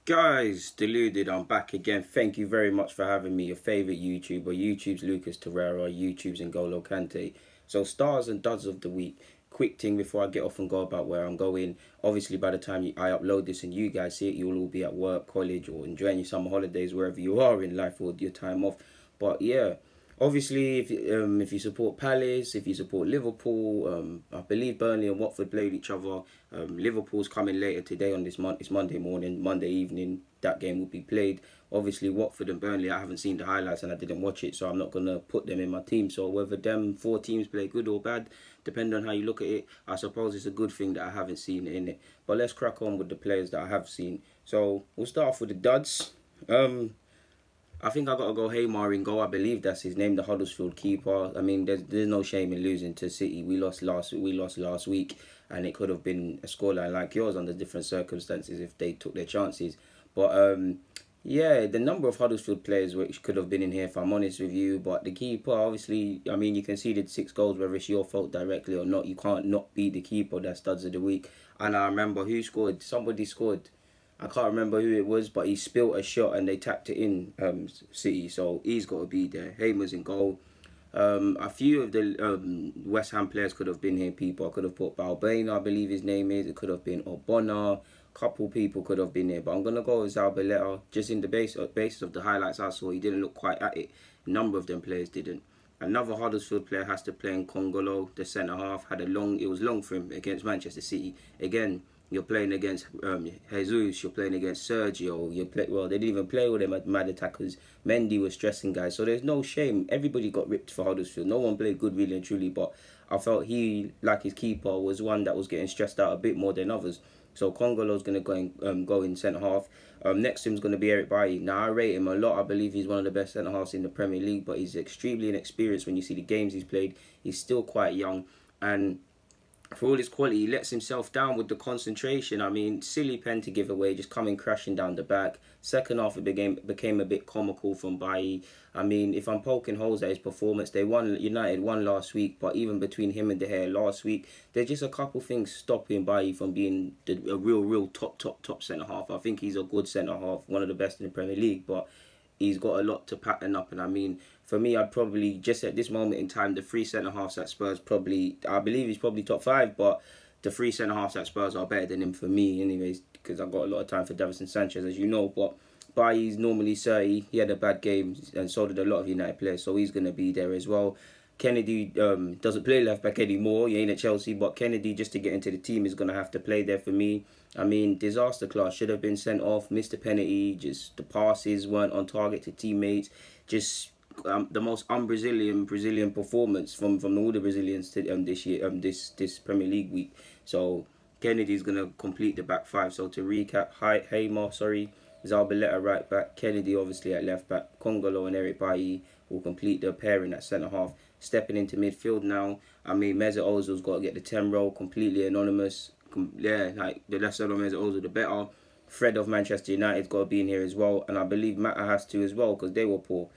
Guys, Deluded, I'm back again. Thank you very much for having me. Your favourite YouTuber. YouTube's Lucas Torreira, YouTube's N'Golo Kante. So, stars and duds of the week. Quick thing before I get off and go about where I'm going. Obviously, by the time I upload this and you guys see it, you'll all be at work, college, or enjoying your summer holidays, wherever you are in life or your time off. But yeah, obviously, if you support Palace, if you support Liverpool, I believe Burnley and Watford played each other. Liverpool's coming later today on this month. It's Monday morning, Monday evening. That game will be played. Obviously, Watford and Burnley, I haven't seen the highlights and I didn't watch it, so I'm not gonna put them in my team. So whether them four teams play good or bad, depending on how you look at it, I suppose it's a good thing that I haven't seen it in it. But let's crack on with the players that I have seen. So we'll start off with the duds. I think I got to go Haymar in goal. I believe that's his name, the Huddersfield keeper. I mean, there's no shame in losing to City. We lost last week, and it could have been a scoreline like yours under different circumstances if they took their chances. But yeah, the number of Huddersfield players which could have been in here, if I'm honest with you. But the keeper, obviously, I mean, you conceded 6 goals, whether it's your fault directly or not. You can't not beat the keeper. That's studs of the week. And I remember who scored. Somebody scored. I can't remember who it was, but he spilt a shot and they tapped it in, City. So he's got to be there. Hamer's in goal. A few of the West Ham players could have been here, people. I could have put Balbena, I believe his name is. It could have been Obona. A couple people could have been here. But I'm going to go with Zalbaleta. Just in the basis of the highlights I saw, he didn't look quite at it. A number of them players didn't. Another Huddersfield player has to play in Congolo, the centre-half. It was long for him against Manchester City. Again, you're playing against Jesus, you're playing against Sergio, they didn't even play with them at mad attackers. Mendy was stressing guys, so there's no shame. Everybody got ripped for Huddersfield. No one played good really and truly, but I felt he, like his keeper, was one that was getting stressed out a bit more than others. So Congolo's going to go in centre half. Next to him's going to be Eric Bailly. Now I rate him a lot. I believe he's one of the best centre halves in the Premier League, but he's extremely inexperienced when you see the games he's played. He's still quite young, and for all his quality, he lets himself down with the concentration. I mean, silly pen to give away, just coming crashing down the back. Second half, it became a bit comical from Bailly. I mean, if I'm poking holes at his performance, United won last week, but even between him and De Gea last week, there's just a couple things stopping Bailly from being a real top centre half. I think he's a good centre half, one of the best in the Premier League, but he's got a lot to pattern up. And I mean, for me, I'd probably, just at this moment in time, the three centre-halves at Spurs I believe he's probably top 5, but the three centre-halves at Spurs are better than him for me anyways, because I've got a lot of time for Davinson Sanchez, as you know. But Bailly's normally 30. He had a bad game, and so did a lot of United players, so he's going to be there as well. Kennedy doesn't play left back anymore. He ain't at Chelsea, but Kennedy, just to get into the team, is going to have to play there for me. I mean, disaster class, should have been sent off, missed a penalty, just the passes weren't on target to teammates. Just the most Brazilian performance from all the Brazilians this year, this Premier League week. So Kennedy's going to complete the back five. So to recap, Haymar, Zabaleta right back, Kennedy obviously at left back, Congolo and Eric Bailly will complete the pairing at centre half. Stepping into midfield now, I mean, Mesut Ozil's got to get the 10 role, completely anonymous. Yeah, like the less said on Mesut Ozil, the better. Fred of Manchester United's got to be in here as well, and I believe Mata has to as well because they were poor.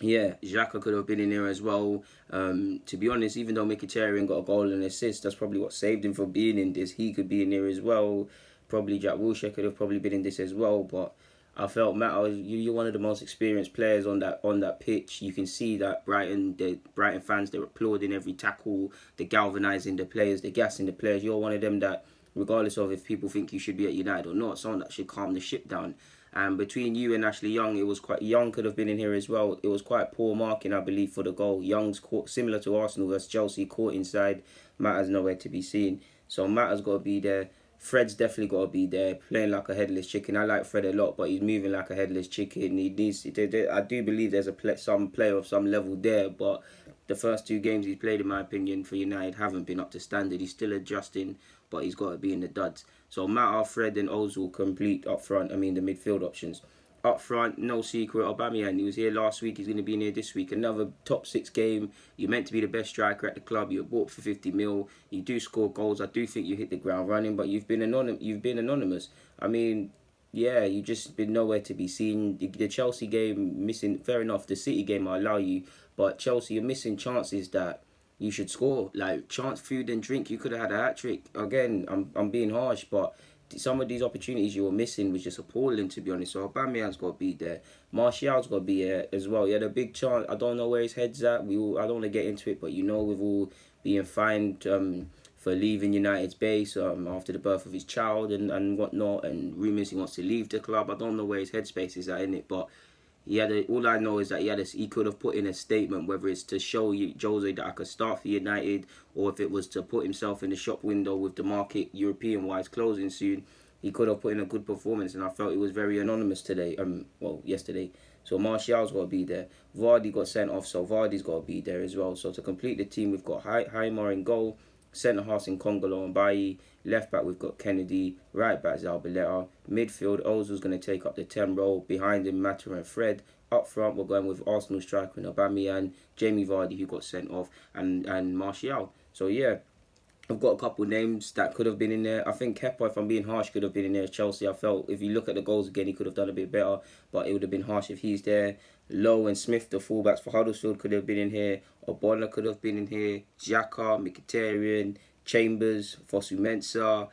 Yeah, Xhaka could have been in here as well. To be honest, even though Mkhitaryan got a goal and an assist, that's probably what saved him from being in this. He could be in here as well. Probably Jack Wilshere could have probably been in this as well, but I felt Matt, you're one of the most experienced players on that pitch. You can see that Brighton fans, they're applauding every tackle, they're galvanising the players, they're gassing the players. You're one of them that, regardless of if people think you should be at United or not, someone that should calm the ship down. And between you and Ashley Young, it was quite Young could have been in here as well. It was quite poor marking, I believe, for the goal. Young's caught similar to Arsenal versus Chelsea, caught inside. Matta's nowhere to be seen, so Matta's got to be there. Fred's definitely got to be there, playing like a headless chicken. I like Fred a lot, but he's moving like a headless chicken. He needs. I do believe there's some player of some level there, but the first 2 games he's played, in my opinion, for United haven't been up to standard. He's still adjusting, but he's got to be in the duds. So Mata, Fred, and Ozil complete up front. I mean, the midfield options. Up front, no secret, Aubameyang. He was here last week. He's going to be in here this week. Another top 6 game. You're meant to be the best striker at the club. You're bought for 50 mil. You do score goals. I do think you hit the ground running, but you've been anonymous. I mean, yeah, you've just been nowhere to be seen. The Chelsea game, missing. Fair enough, the City game I allow you, but Chelsea, you're missing chances that you should score. Like chance, food and drink. You could have had a hat trick. Again, I'm being harsh, but some of these opportunities you were missing was just appalling, to be honest. So Aubameyang's got to be there. Martial's got to be there as well. He had a big chance. I don't know where his head's at. I don't want to get into it, but you know, with all being fined for leaving United's base after the birth of his child and whatnot, and rumours he wants to leave the club. I don't know where his headspace is at in it, but all I know is that he could have put in a statement, whether it's to show you, Jose, that I could start for United, or if it was to put himself in the shop window with the market European-wise closing soon. He could have put in a good performance, and I felt it was very anonymous today. Yesterday. So Martial's got to be there. Vardy got sent off, so Vardy's got to be there as well. So to complete the team, we've got Haimar in goal, centre half in Congolo and Bailly, left back we've got Kennedy, right back Zabaleta, midfield Ozil's going to take up the 10 role, behind him Mata and Fred. Up front we're going with Arsenal striker and Aubameyang, Jamie Vardy who got sent off, and Martial. So yeah, I've got a couple of names that could have been in there. I think Kepa, if I'm being harsh, could have been in there. Chelsea, I felt if you look at the goals again, he could have done a bit better, but it would have been harsh if he's there. Lowe and Smith, the fullbacks for Huddersfield, could have been in here. Obona could have been in here. Xhaka, Mkhitaryan, Chambers, Fosu-Mensah.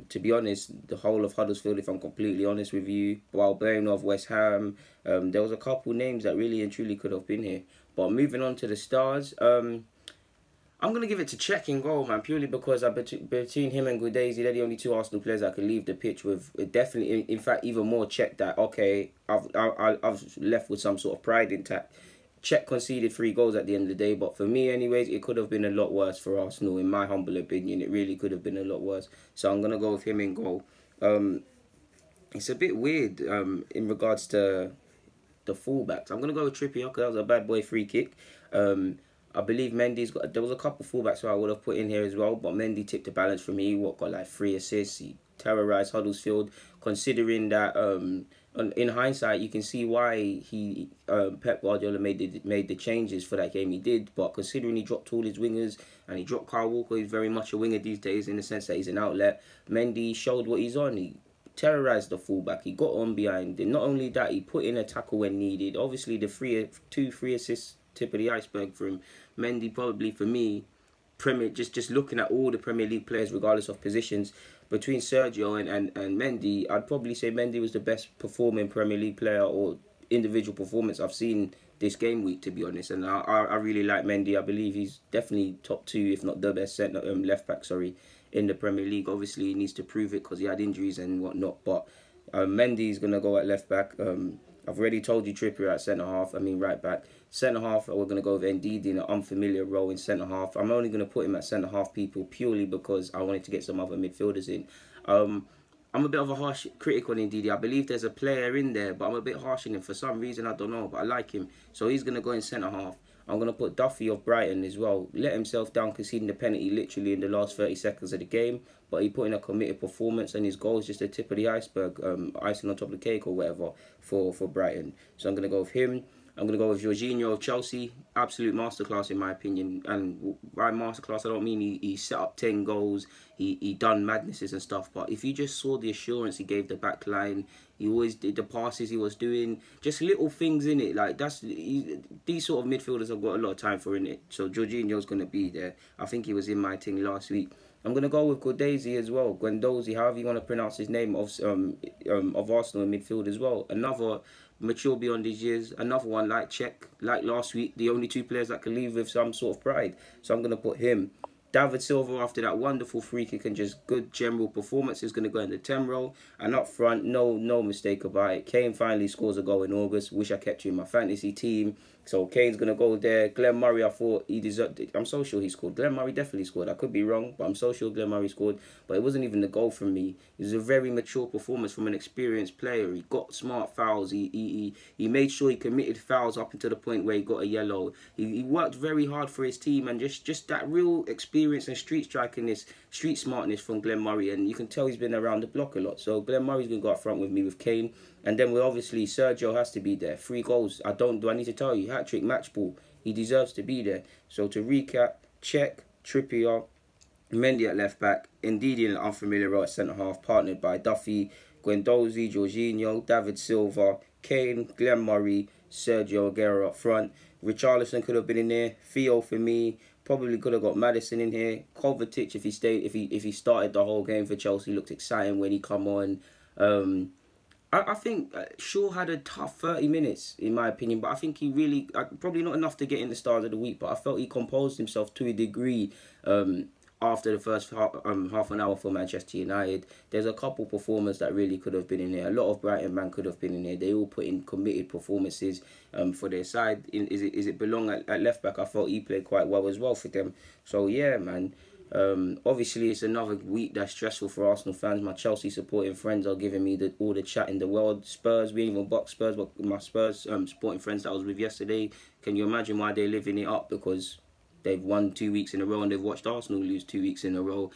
To be honest, the whole of Huddersfield, if I'm completely honest with you, while bearing of West Ham, there was a couple names that really and truly could have been here. But moving on to the stars, I'm going to give it to Cech in goal, man, purely because between him and Gudetti, they're the only two Arsenal players that could leave the pitch with definitely, in fact, even more Cech that, okay, I've left with some sort of pride intact. Cech conceded 3 goals at the end of the day, but for me anyways, it could have been a lot worse for Arsenal, in my humble opinion. It really could have been a lot worse. So I'm going to go with him in goal. It's a bit weird in regards to the fullbacks. I'm going to go with Trippier because that was a bad boy free kick. I believe Mendy's got... There was a couple fullbacks who I would have put in here as well, but Mendy tipped the balance for me. Got like 3 assists. He terrorised Huddersfield, considering that... in hindsight, you can see why Pep Guardiola made the changes for that game he did. But considering he dropped all his wingers and he dropped Kyle Walker, who's very much a winger these days in the sense that he's an outlet. Mendy showed what he's on. He terrorised the fullback. He got on behind. And not only that, he put in a tackle when needed. Obviously, the 2 free assists, tip of the iceberg for him. Mendy probably for me, just looking at all the Premier League players, regardless of positions, between Sergio and Mendy, I'd probably say Mendy was the best performing Premier League player or individual performance I've seen this game week, to be honest. And I really like Mendy. I believe he's definitely top 2, if not the best left back, in the Premier League. Obviously, he needs to prove it because he had injuries and whatnot. But Mendy's going to go at left back. I've already told you Trippier at right back. Centre half, we're going to go with Ndidi in an unfamiliar role in centre half. I'm only going to put him at centre half, people, purely because I wanted to get some other midfielders in. I'm a bit of a harsh critic on Ndidi. I believe there's a player in there, but I'm a bit harsh on him for some reason. I don't know, but I like him. So he's going to go in centre half. I'm going to put Duffy of Brighton as well. Let himself down conceding the penalty literally in the last 30 seconds of the game. But he put in a committed performance and his goal is just the tip of the iceberg, icing on top of the cake or whatever for Brighton. So I'm going to go with him. I'm going to go with Jorginho of Chelsea. Absolute masterclass in my opinion. And by masterclass, I don't mean he set up 10 goals. He done madnesses and stuff. But if you just saw the assurance he gave the back line, he always did the passes he was doing. Just little things in it. Like these sort of midfielders I've got a lot of time for in it. So Jorginho's going to be there. I think he was in my thing last week. I'm going to go with Guendouzi as well. Guendouzi, however you want to pronounce his name, of Arsenal in midfield as well. Another mature beyond his years. Another one like Cech, like last week. The only 2 players that can leave with some sort of pride. So I'm going to put him. David Silva, after that wonderful free kick and just good general performance, is going to go in the 10 role. And up front, no mistake about it. Kane finally scores a goal in August. Wish I kept you in my fantasy team. So Kane's going to go there. Glenn Murray, I thought he deserved it. I'm so sure he scored. Glenn Murray definitely scored. I could be wrong, but I'm so sure Glenn Murray scored. But it wasn't even the goal from me. It was a very mature performance from an experienced player. He got smart fouls. He made sure he committed fouls up until the point where he got a yellow. He worked very hard for his team, and just that real experience and street strikingness, street smartness from Glenn Murray. And you can tell he's been around the block a lot. So Glenn Murray's going to go up front with me with Kane. And then obviously Sergio has to be there. 3 goals. Do I need to tell you? Hat-trick, match ball. He deserves to be there. So to recap, Cech, Trippier, Mendy at left back, Ndidi in an unfamiliar role at centre half, partnered by Duffy, Guendouzi, Jorginho, David Silva, Kane, Glenn Murray, Sergio Aguero up front. Richarlison could have been in there. Theo for me. Probably could have got Maddison in here. Kovacic, if he started the whole game for Chelsea, looked exciting when he come on. I think Shaw had a tough 30 minutes, in my opinion, but I think he really, probably not enough to get in the stars of the week, but I felt he composed himself to a degree after the first half an hour for Manchester United. There's a couple performers that really could have been in there. A lot of Brighton man could have been in there. They all put in committed performances for their side. Is it Belong at left back? I thought he played quite well as well for them. So yeah, man. Obviously, it's another week that's stressful for Arsenal fans. My Chelsea supporting friends are giving me all the chat in the world. Spurs, we ain't even box Spurs, but my Spurs supporting friends that I was with yesterday, can you imagine why they're living it up? Because they've won 2 weeks in a row and they've watched Arsenal lose 2 weeks in a row.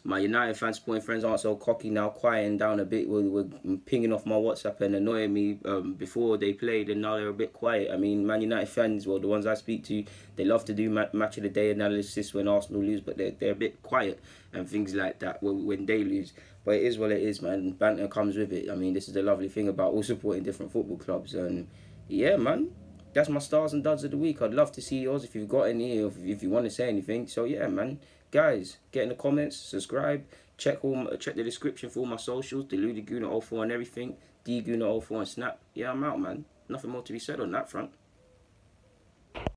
My United fan supporting friends aren't so cocky now, quieting down a bit. Were pinging off my WhatsApp and annoying me before they played, and now they're a bit quiet. I mean, Man United fans, well, the ones I speak to, they love to do match of the day analysis when Arsenal lose, but they're a bit quiet and things like that when they lose. But it is what it is, man. Banter comes with it. I mean, this is the lovely thing about all supporting different football clubs. And yeah, man, that's my stars and duds of the week. I'd love to see yours if you've got any, or if you want to say anything. So yeah, man, guys, get in the comments, subscribe, check the description for all my socials, Deluded Guna04 and everything, DGuna04 and Snap. Yeah, I'm out, man. Nothing more to be said on that front.